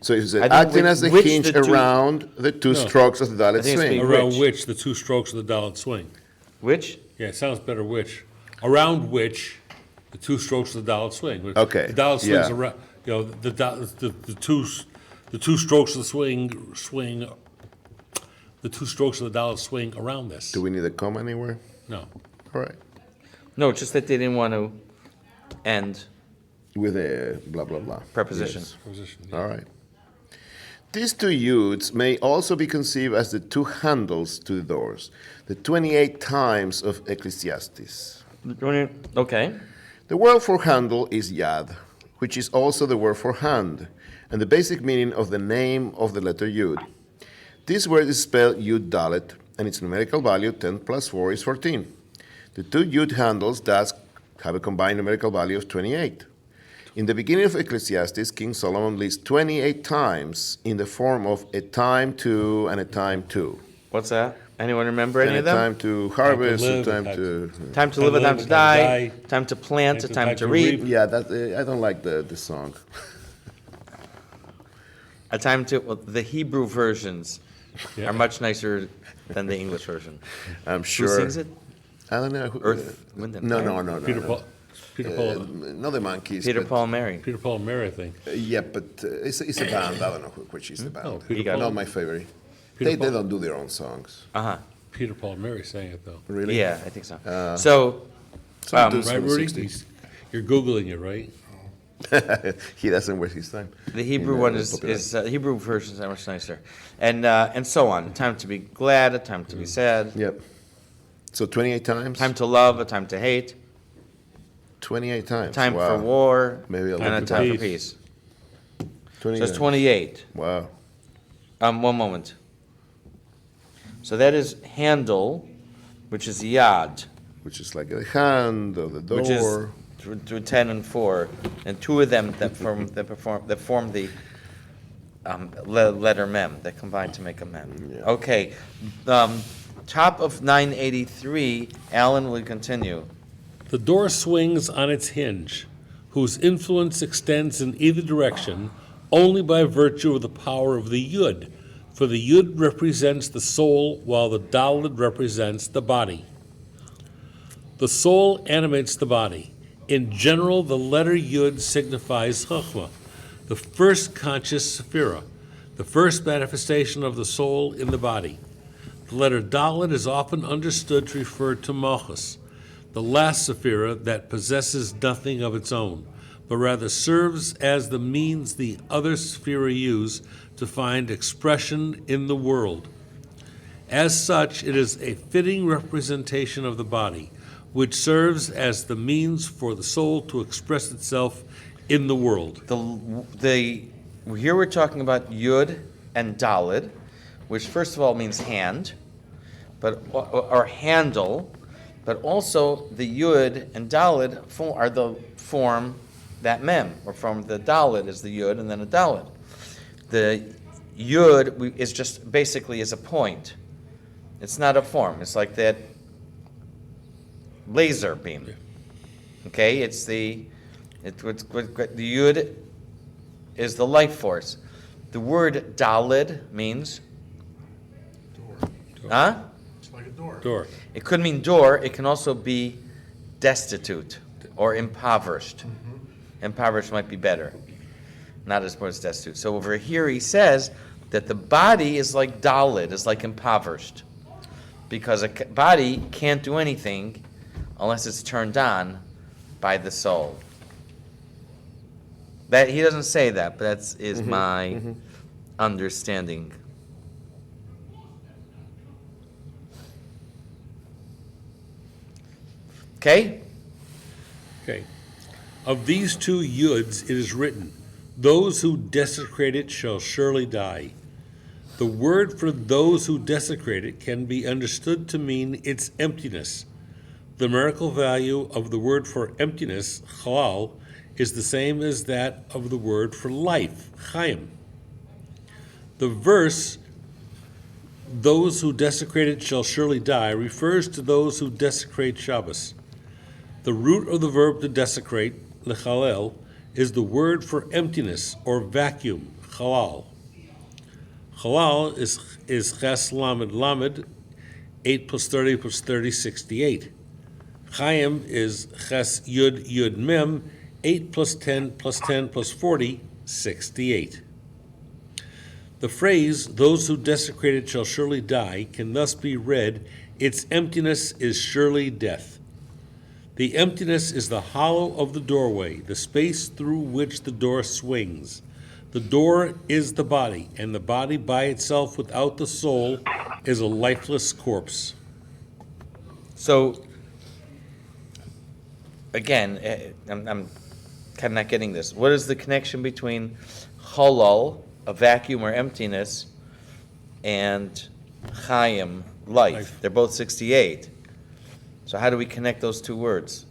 So you said I think acting as the which hinge the two- around the two No. strokes of the I dalet think it's swing. being- Around Which? which the two strokes of the dalet swing. Which? Yeah, it sounds better which. around which the two strokes of the Dalet swing. Okay, The Dalet swings yeah. around, the two strokes of the swing, the two strokes of the Dalet swing around this. Do we need a comma anywhere? No. All right. No, just that they didn't want to end With a blah, blah, blah. preposition. Yes. Position, yeah. All right. These two yuds may also be conceived as the two handles to the doors, the 28 times of Ecclesiastes. Okay. The word for handle is yad, which is also the word for hand, and the basic meaning of the name of the letter yud. This word is spelled yud dalet, and its numerical value 10 plus 4 is 14. The two yud handles thus have a combined numerical value of 28. In the beginning of Ecclesiastes, King Solomon lists 28 times in the form of a time to and a time to. What's that? Anyone remember any And a of them? time to harvest, live, a time a to... Time to live, a time to die, time to plant, a Time time to to reap, reap. Yeah, that, I don't like the song. a time to. Well, the Hebrew versions Yeah. are much nicer than the English version. I'm Who sure... sings it? I don't know. Earth, Wind, and No, Fire? no. Peter Paul, Not the Monkeys. Peter, but- Paul, and Mary. Peter Paul and Mary, I think. Yeah, but it's a band. I don't know which is the band. No, Peter You got Paul. Not my favorite. Peter They Paul. don't do their own songs. Uh huh. Peter Paul and Mary sang it though. Really? Yeah, I think so. Uh, So Some dudes Right, from the Rudy? 60s. You're Googling it, right? He doesn't waste his time. the Hebrew in, one popular. is Hebrew versions are much nicer, and so on. A time to be glad, a time to be sad, Yep. So 28 times? time to love, a time to hate, 28 times. time Wow. for war, Maybe I'll and a look it time up. for peace. 28. So it's 28. Wow. One moment. So that is handle, which is yad, Which is like the hand or the door. which is through 10 and 4, and two of them that form the letter mem that combine to make a mem. Yeah. Okay, top of 983. Alan will continue. The door swings on its hinge, whose influence extends in either direction only by virtue of the power of the yud, for the yud represents the soul while the daled represents the body. The soul animates the body. In general, the letter yud signifies chachma, the first conscious sephira, the first manifestation of the soul in the body. The letter Dalet is often understood to refer to Malchus, the last sephira that possesses nothing of its own, but rather serves as the means the other sephira use to find expression in the world. As such, it is a fitting representation of the body, which serves as the means for the soul to express itself in the world. Here we're talking about yud and dalid, which first of all means hand, or handle, but also the yud and dalid form that mem, or form the dalid is the yud and then a dalid. The yud is just basically is a point. It's not a form. It's like that laser beam. Okay, the yud is the life force. The word dalid means, Door. huh? It's like a door. Door. It could mean door. It can also be destitute or impoverished. Impoverished might be better, not as much as destitute. So over here he says that the body is like dalid, is like impoverished, because a body can't do anything unless it's turned on by the soul. That he doesn't say that, but that is my understanding. Okay? Okay. Of these two yuds it is written, those who desecrate it shall surely die. The word for those who desecrate it can be understood to mean its emptiness. The numerical value of the word for emptiness, chalal, is the same as that of the word for life, chaim. The verse, those who desecrate it shall surely die, refers to those who desecrate Shabbos. The root of the verb to desecrate, lechalel, is the word for emptiness or vacuum, chalal. Chalal is ches lamed lamed, 8 plus 30 plus 30, 68. Chaim is Ches Yud Yud Mem, 8 plus 10 plus 10 plus 40, 68. The phrase, those who desecrate it shall surely die, can thus be read, its emptiness is surely death. The emptiness is the hollow of the doorway, the space through which the door swings. The door is the body, and the body by itself without the soul is a lifeless corpse. So, again, I'm kind of not getting this. What is the connection between halal, a vacuum or emptiness, and Chaim, life? They're both 68. So how do we connect those two words?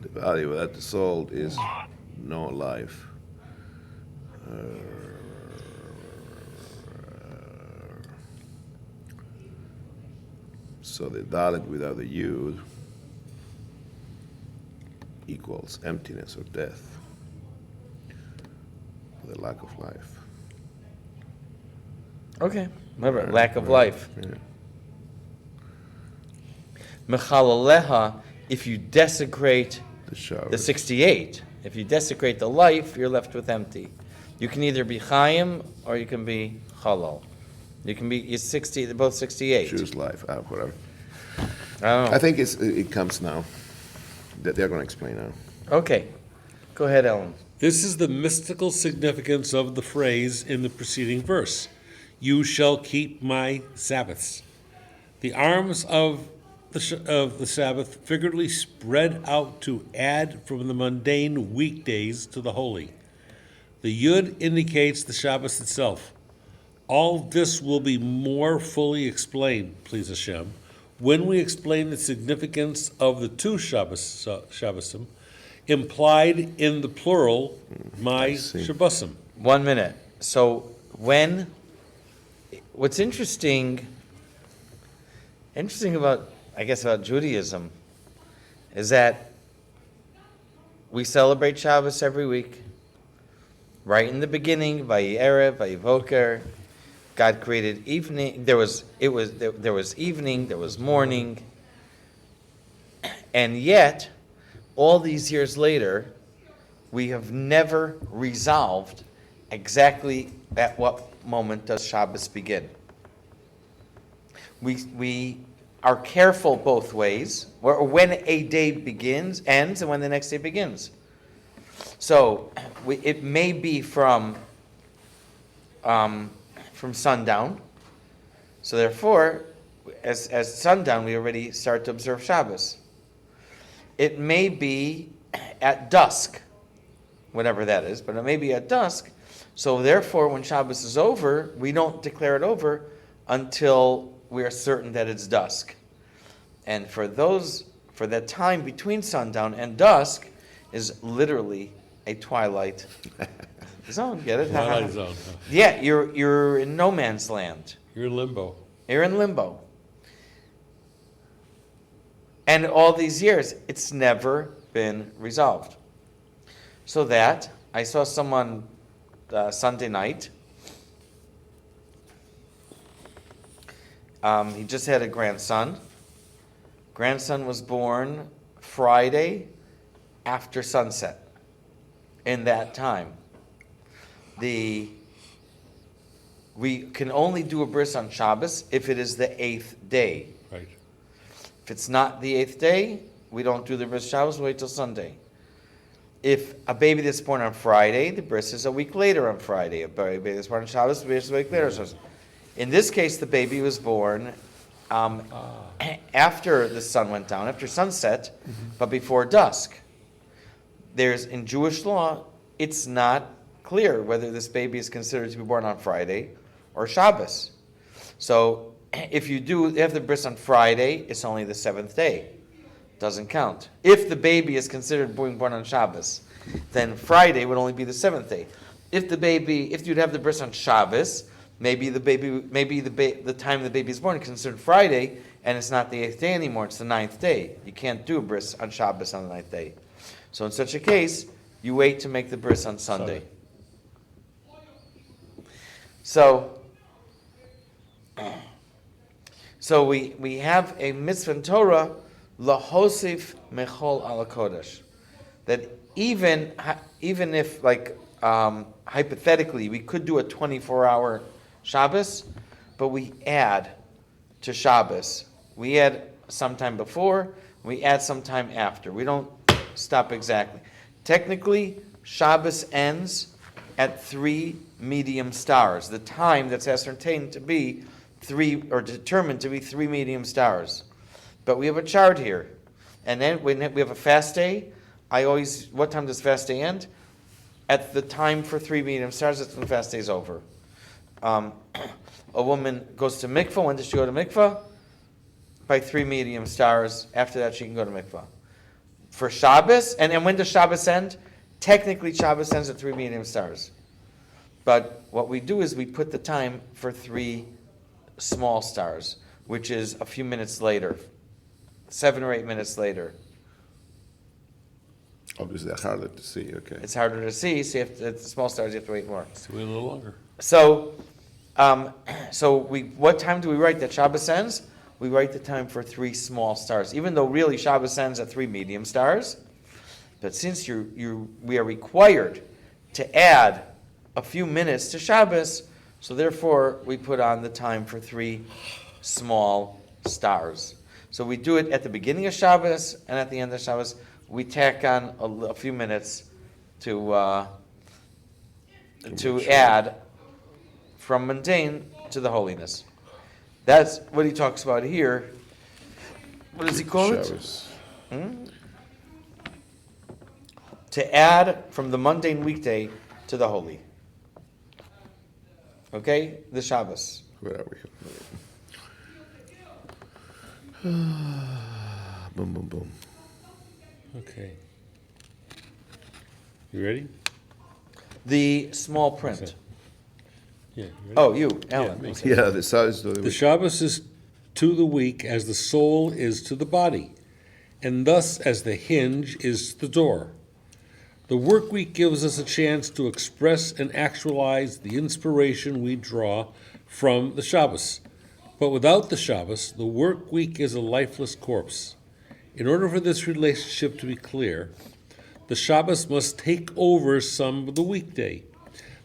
The body without the soul is no life. So the dalet without the yud equals emptiness or death, the lack of life. Okay, remember, lack of life. Yeah. Mechalaleha, if you desecrate The shower. the 68, if you desecrate the life, you're left with empty. You can either be Chaim or you can be Halal. You can be, you're 60, they're both 68. Choose life, whatever. I don't know. I think it comes now. They're going to explain now. Okay, go ahead, Ellen. This is the mystical significance of the phrase in the preceding verse. You shall keep my Sabbaths. The arms of the Sabbath figuratively spread out to add from the mundane weekdays to the holy. The Yud indicates the Shabbos itself. All this will be more fully explained, please Hashem, when we explain the significance of the two Shabbosim implied in the plural, my see. Shabbosim. 1 minute. So what's interesting about, I guess, about Judaism is that we celebrate Shabbos every week. Right in the beginning, Vayerev, Vayevoker, God created evening. There was evening, there was morning, and yet, all these years later, we have never resolved exactly at what moment does Shabbos begin. We are careful both ways, or when a day ends, and when the next day begins. So it may be from sundown. So therefore, as sundown, we already start to observe Shabbos. It may be at dusk, whatever that is, but it may be at dusk. So therefore, when Shabbos is over, we don't declare it over until we are certain that it's dusk. And for that time between sundown and dusk is literally a twilight zone. Get it? Twilight zone. Huh? Yeah, you're in no man's land. You're in limbo. You're in limbo. And all these years, it's never been resolved. So that, I saw someone Sunday night. He just had a grandson. Grandson was born Friday after sunset. In that time, we can only do a bris on Shabbos if it is the 8th day. Right. If it's not the 8th day, we don't do the bris Shabbos, wait till Sunday. If a baby that's born on Friday, the bris is a week later on Friday. A baby that's born on Shabbos, the bris is a week later on Shabbos. In this case, the baby was born after the sun went down, after sunset, but before dusk. In Jewish law, it's not clear whether this baby is considered to be born on Friday or Shabbos. So if you have the bris on Friday, it's only the 7th day. Doesn't count. If the baby is considered being born on Shabbos, then Friday would only be the 7th day. If you'd have the bris on Shabbos, maybe the time the baby is born is considered Friday, and it's not the 8th day anymore, it's the 9th day. You can't do a bris on Shabbos on the 9th day. So in such a case, you wait to make the bris on Sunday. So we have a mitzvah in Torah lahosif mechol ala kodesh. That even if, like, hypothetically, we could do a 24-hour Shabbos, but we add to Shabbos. We add sometime before, we add sometime after. We don't stop exactly. Technically, Shabbos ends at 3 medium stars, the time that's ascertained to be 3, or determined to be 3 medium stars. But we have a chart here. And then when we have a fast day, what time does fast day end? At the time for 3 medium stars, that's when the fast day is over. A woman goes to mikvah. When does she go to mikvah? By 3 medium stars. After that, she can go to mikvah. For Shabbos, and when does Shabbos end? Technically, Shabbos ends at 3 medium stars. But what we do is we put the time for 3 small stars, which is a few minutes later, 7 or 8 minutes later. Obviously, they're harder to see, okay. It's harder to see, so if it's small stars, you have to wait more. So wait a little longer. So, what time do we write that Shabbos ends? We write the time for 3 small stars, even though really Shabbos ends at 3 medium stars. But since we are required to add a few minutes to Shabbos, so therefore we put on the time for 3 small stars. So we do it at the beginning of Shabbos and at the end of Shabbos. We tack on a few minutes to add from mundane to the holiness. That's what he talks about here. What does he call Shabbos. it? To add from the mundane weekday to the holy. Okay? The Shabbos. Where are we? Boom, boom, boom. Okay. You ready? The small print. Okay. Yeah. You ready? Oh, you, Alan. me. Okay. Yeah, the size of The Shabbos is to the week as the soul is to the body, and thus as the hinge is to the door. The work week gives us a chance to express and actualize the inspiration we draw from the Shabbos. But without the Shabbos, the work week is a lifeless corpse. In order for this relationship to be clear, the Shabbos must take over some of the weekday.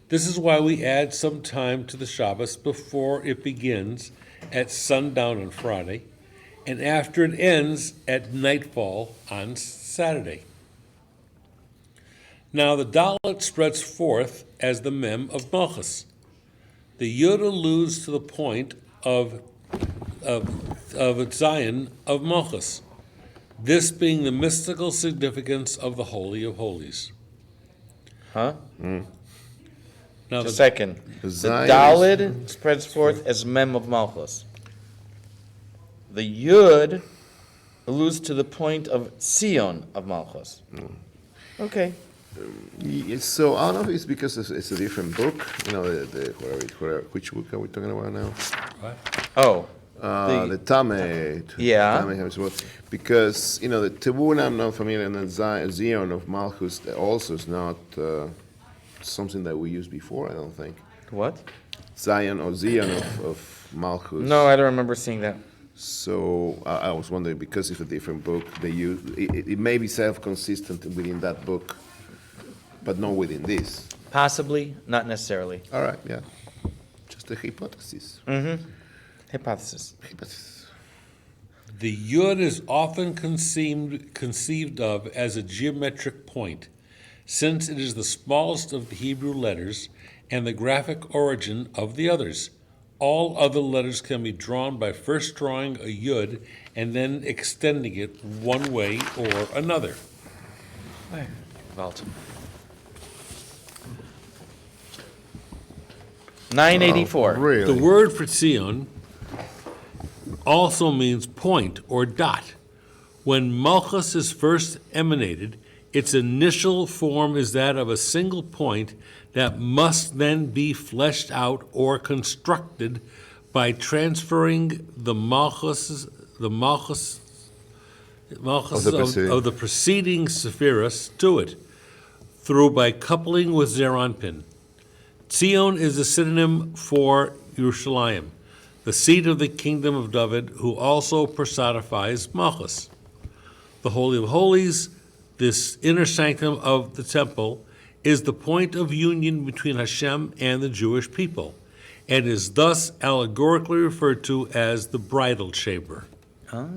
This is why we add some time to the Shabbos before it begins at sundown on Friday, and after it ends at nightfall on Saturday. Now the Dalet spreads forth as the Mem of Malchus. The Yud alludes to the point of Zion of Malchus, this being the mystical significance of the Holy of Holies. Huh? Now Just a the second. The Zion Dalid spreads forth as Mem of Malchus. The Yud alludes to the point of Sion of Malchus. Okay. So I don't know if it's because it's a different book. You know, which book are we talking about now? Oh. The Tame. Yeah. Tame has what? Because, you know, the Tevun I'm not familiar, and the Zion of Malchus also is not something that we used before, I don't think. What? Zion or Zion of Malchus. No, I don't remember seeing that. So I was wondering, because it's a different book, they use it may be self-consistent within that book, but not within this. Possibly, not necessarily. All right, yeah. Just a hypothesis. Hypothesis. Hypothesis. The Yud is often conceived of as a geometric point, since it is the smallest of the Hebrew letters and the graphic origin of the others. All other letters can be drawn by first drawing a Yud and then extending it one way or another. Vault. 984. Really? The word for Zion also means point or dot. When Malchus is first emanated, its initial form is that of a single point that must then be fleshed out or constructed by transferring the Malchus of the preceding Sephiros to it, through by coupling with Zeranpin. Zion is a synonym for Yerushalayim, the seat of the kingdom of David, who also personifies Malchus. The Holy of Holies, this inner sanctum of the temple, is the point of union between Hashem and the Jewish people, and is thus allegorically referred to as the bridal chamber. Okay.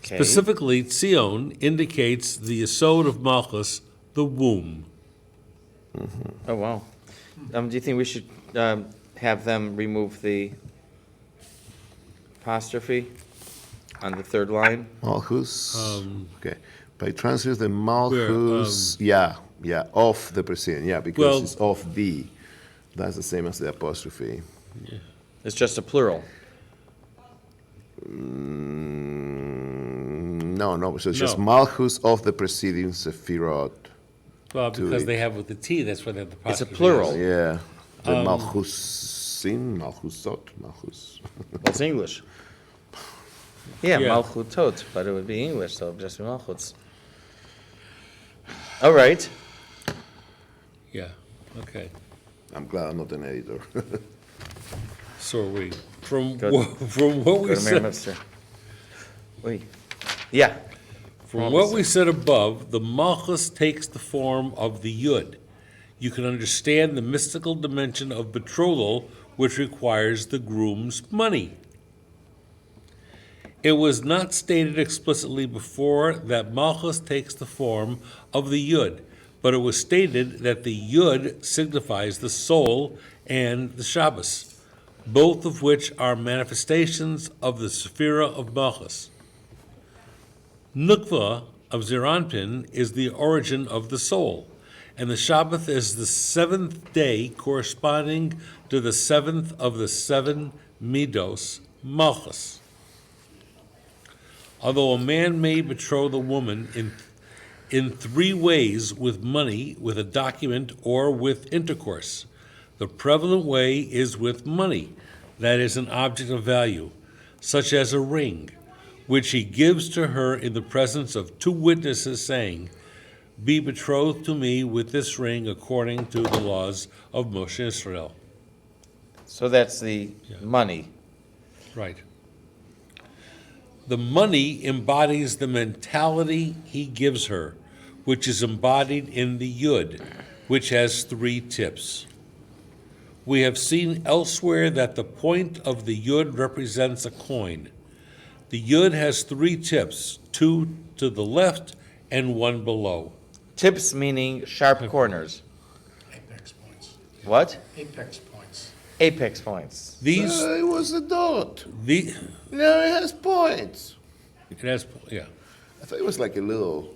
Specifically, Tzion indicates the Yesod of Malchus, the womb. Oh, wow. Do you think we should have them remove the apostrophe on the third line? Malchus. Okay. By transfers the Malchus. Of the preceding. Yeah, because Well- it's of the. That's the same as the apostrophe. It's just a plural. No. So it's just No. Malchus of the preceding Sephirot. Well, To because it. they have with the T, that's why they have the It's a apostrophe. plural. Yeah. The Malchusin, Malchusot, Malchus. Well, it's English. Yeah, Yeah. Malchutot, but it would be English, so it'd just be Malchuts. All right. Yeah, okay. I'm glad I'm not an editor. So are we. From Good. from what Go we to said. Merriam-Webster. Wait. Yeah. From what we said above, the Malchus takes the form of the Yud. You can understand the mystical dimension of betrothal, which requires the groom's money. It was not stated explicitly before that Malchus takes the form of the Yud, but it was stated that the Yud signifies the soul and the Shabbos, both of which are manifestations of the Sephirah of Malchus. Nukva of Zeranpin is the origin of the soul, and the Shabbat is the seventh day corresponding to the seventh of the seven Midos, Malchus. Although a man may betroth a woman in three ways: with money, with a document, or with intercourse. The prevalent way is with money, that is, an object of value, such as a ring, which he gives to her in the presence of two witnesses, saying, "Be betrothed to me with this ring according to the laws of Moshe Israel." So that's the money. Right. The money embodies the mentality he gives her, which is embodied in the Yud, which has three tips. We have seen elsewhere that the point of the Yud represents a coin. The Yud has three tips, two to the left and one below. Tips meaning sharp corners. Apex points. What? Apex points. Apex points. These, It was a dot. the, Now it has points. it has, yeah. I thought it was like a little.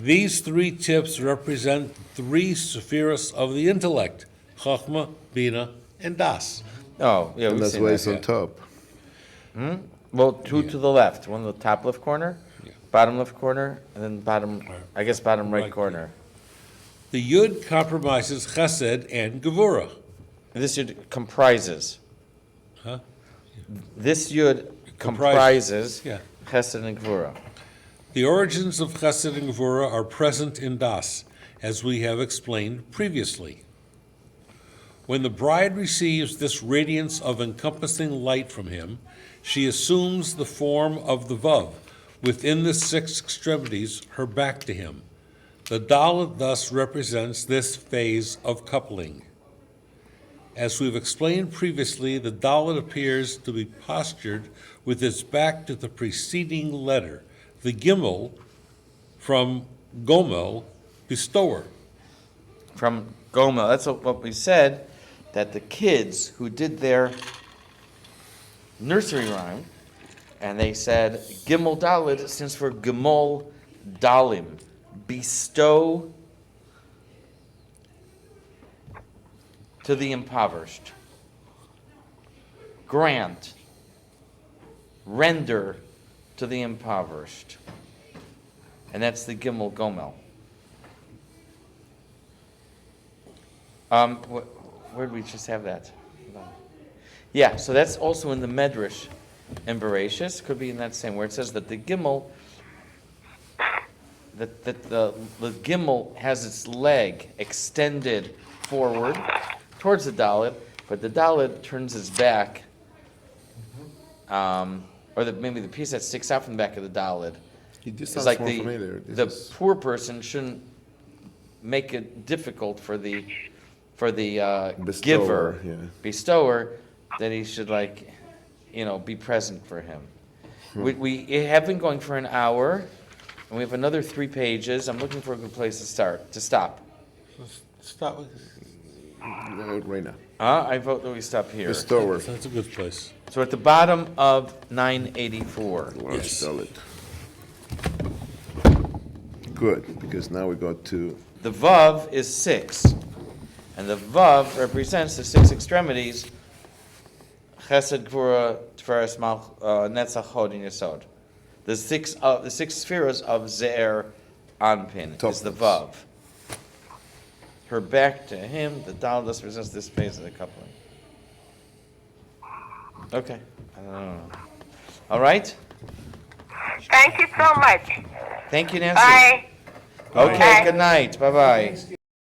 These three tips represent three sephiros of the intellect: Chachma, Bina, and Das. Oh, yeah, And we've that's seen why that. it's on top. Well, two to the left, one in the top left corner, bottom left corner, and then bottom right Right. corner. The Yud compromises Chesed and Gevurah. And this yud comprises. Huh? This yud Comprises, comprises yeah. Chesed and Gvura. The origins of Chesed and Gevurah are present in Das, as we have explained previously. When the bride receives this radiance of encompassing light from him, she assumes the form of the Vav, within the six extremities, her back to him. The Dalet thus represents this phase of coupling. As we've explained previously, the Dalet appears to be postured with its back to the preceding letter, the Gimel, from Gomel, bestower. From Goma, that's what we said, that the kids who did their nursery rhyme, and they said Gimel Dalet stands for Gimel Dalim, bestow to the impoverished, grant, render to the impoverished. And that's the Gimel Gomel. Where did we just have that? Yeah, so that's also in the Medrash in Bereshis. Could be in that same where it says that the Gimel, that the Gimel has its leg extended forward towards the Dalet, but the Dalet turns its back or maybe the piece that sticks out from the back of the Dalit, This is sounds like more familiar. the This is- poor person shouldn't make it difficult for the Bestower, giver, yeah. bestower, that he should be present for him. We have been going for an hour, and we have another 3 pages. I'm looking for a good place to stop. Start with, Right now. I vote that we stop here. Bestower. That's a good place. So at the bottom of 984. Let's Yes. spell it. Good, because now we go to The Vav is 6, and the Vav represents the 6 extremities, Chesed, Gvura, Tiferes, Netzach, Hod, and Yesod. The six spheres of Ze'er Anpin is the Vav. Her back to him, the Dalet represents this phase of the coupling. Okay. I don't know. All right? Thank you so much. Thank you, Nancy. Bye. Okay, Bye. good night. Bye-bye.